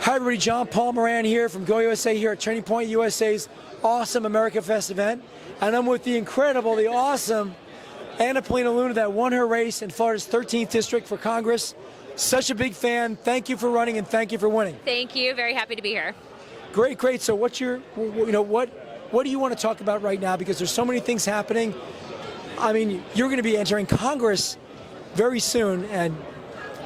Hi everybody, John Paul Moran here from Go USA here at Turning Point USA's awesome America Fest event. And I'm with the incredible, the awesome Anna Paulina Luna that won her race in Florida's 13th district for Congress. Such a big fan. Thank you for running and thank you for winning. Thank you. Very happy to be here. Great, great. So what's your, what do you want to talk about right now? Because there's so many things happening. I mean, you're going to be entering Congress very soon, and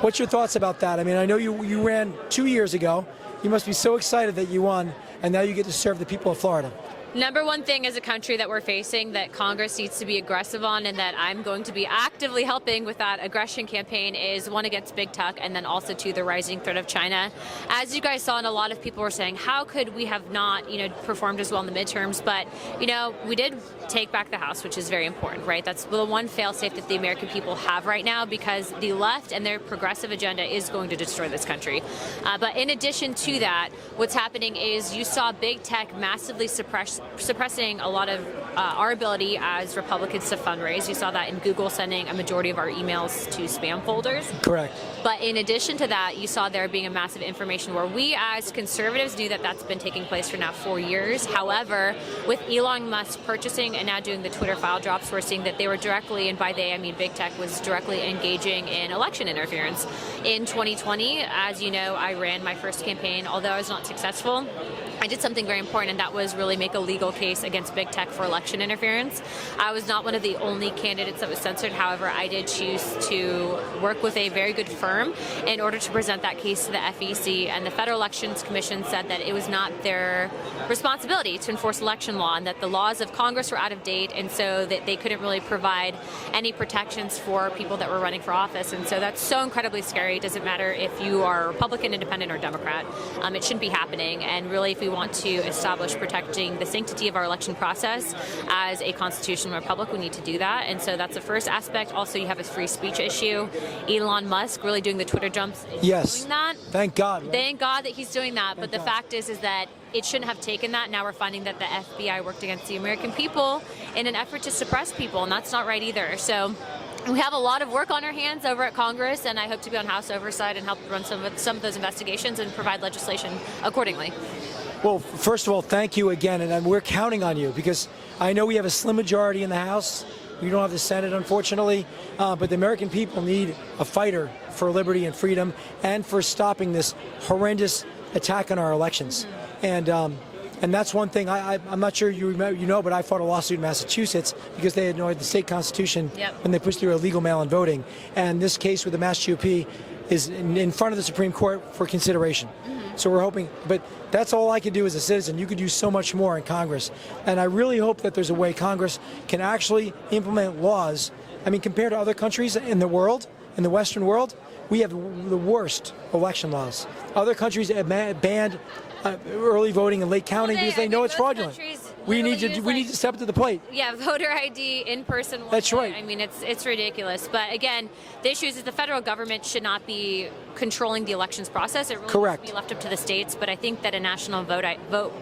what's your thoughts about that? I mean, I know you ran 2 years ago. You must be so excited that you won, and now you get to serve the people of Florida. Number one thing as a country that we're facing that Congress needs to be aggressive on, and that I'm going to be actively helping with that aggression campaign, is one against big tech, and then also to the rising threat of China. As you guys saw, and a lot of people were saying, how could we have not, performed as well in the midterms? But, we did take back the House, which is very important, right? That's the one fail-safe that the American people have right now, because the left and their progressive agenda is going to destroy this country. But in addition to that, what's happening is you saw big tech massively suppressing a lot of our ability as Republicans to fundraise. You saw that in Google sending a majority of our emails to spam folders. Correct. But in addition to that, you saw there being a massive information war. We as conservatives knew that that's been taking place for now 4 years. However, with Elon Musk purchasing and now doing the Twitter file drops, we're seeing that they were directly, and by they I mean big tech, was directly engaging in election interference. In 2020, as you know, I ran my first campaign. Although I was not successful, I did something very important, and that was really make a legal case against big tech for election interference. I was not one of the only candidates that was censored. However, I did choose to work with a very good firm in order to present that case to the FEC, and the Federal Elections Commission said that it was not their responsibility to enforce election law, and that the laws of Congress were out of date, and so that they couldn't really provide any protections for people that were running for office. And so that's so incredibly scary. It doesn't matter if you are Republican, Independent, or Democrat. It shouldn't be happening. And really, if we want to establish protecting the sanctity of our election process as a constitutional republic, we need to do that. And so that's the first aspect. Also, you have a free speech issue. Elon Musk really doing the Twitter jumps. Yes. Doing that. Thank God. Right? Thank God that he's doing that. But the fact is that it shouldn't have taken that. Now we're finding that the FBI worked against the American people in an effort to suppress people, and that's not right either. So we have a lot of work on our hands over at Congress, and I hope to be on House oversight and help run some of those investigations and provide legislation accordingly. Well, first of all, thank you again, and we're counting on you, because I know we have a slim majority in the House. We don't have the Senate, unfortunately, but the American people need a fighter for liberty and freedom and for stopping this horrendous attack on our elections. And that's one thing. I'm not sure you know, but I fought a lawsuit in Massachusetts because they ignored the state constitution when they pushed through illegal mail-in voting. And this case with the Mass GOP is in front of the Supreme Court for consideration. So we're hoping, but that's all I can do as a citizen. You could do so much more in Congress. And I really hope that there's a way Congress can actually implement laws. I mean, compared to other countries in the world, in the Western world, we have the worst election laws. Other countries have banned early voting and late counting because they know it's fraudulent. We need to step to the plate. Yeah, voter ID in person. That's right. I mean, it's ridiculous. But again, the issue is that the federal government should not be controlling the elections process. It really Correct. should be left up to the states. But I think that a national vote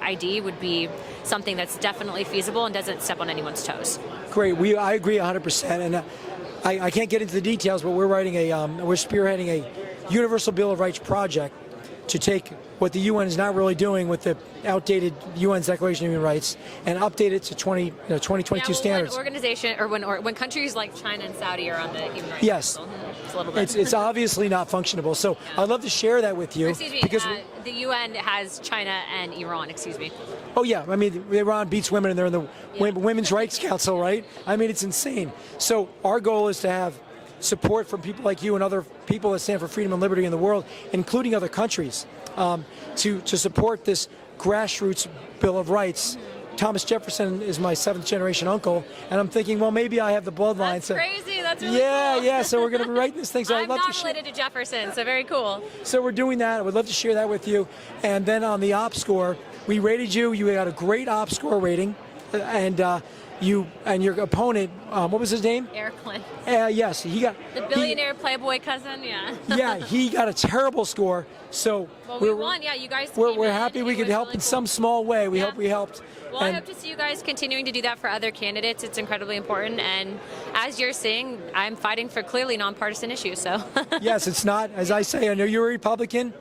ID would be something that's definitely feasible and doesn't step on anyone's toes. Great. I agree 100%. And I can't get into the details, but we're spearheading a Universal Bill of Rights project to take what the UN is not really doing with the outdated UN's Declaration of Human Rights and update it to 2022 standards. When organization or when countries like China and Saudi are on the human rights yes, council, it's a little bit. It's obviously not functionable. So I'd love to share that with you. Excuse me, because the UN has China and Iran. Excuse me. Oh yeah, I mean Iran beats women and they're in the Women's Rights Council, right? I mean it's insane. So our goal is to have support from people like you and other people that stand for freedom and liberty in the world, including other countries, to support this grassroots Bill of Rights. Thomas Jefferson is my 7th generation uncle, and I'm thinking, well, maybe I have the bloodline. That's crazy. That's really cool. Yeah. So we're going to be writing this thing. So I'm not related to Jefferson, so very cool. So we're doing that. I would love to share that with you. And then on the op score, we rated you. You got a great op score rating, and you and your opponent, what was his name? Eric Clinton. Yes, he got the billionaire playboy cousin. Yeah. Yeah, he got a terrible score. So we won. Yeah, you guys. We're happy we could help in some small way. We hope we helped. Well, I hope to see you guys continuing to do that for other candidates. It's incredibly important. And as you're seeing, I'm fighting for clearly nonpartisan issues. So. Yes, it's not. As I say, I know you're a Republican.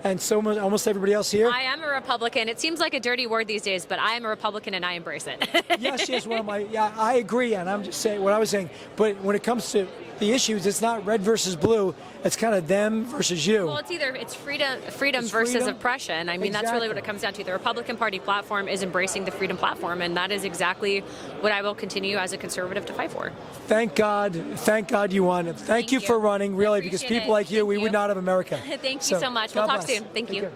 and so much, almost everybody else here. I am a Republican. It seems like a dirty word these days, but I am a Republican and I embrace it. Yes, yeah, I agree, and I'm just saying what I was saying. But when it comes to the issues, it's not red versus blue. It's kind of them versus you. Well, it's freedom versus oppression. I mean, that's really what it comes down to. The Republican Party platform is embracing the freedom platform, and that is exactly what I will continue as a conservative to fight for. Thank God you won. Thank you for running, really, because people like you, we would not have America. Thank you so much. We'll talk soon. Thank you.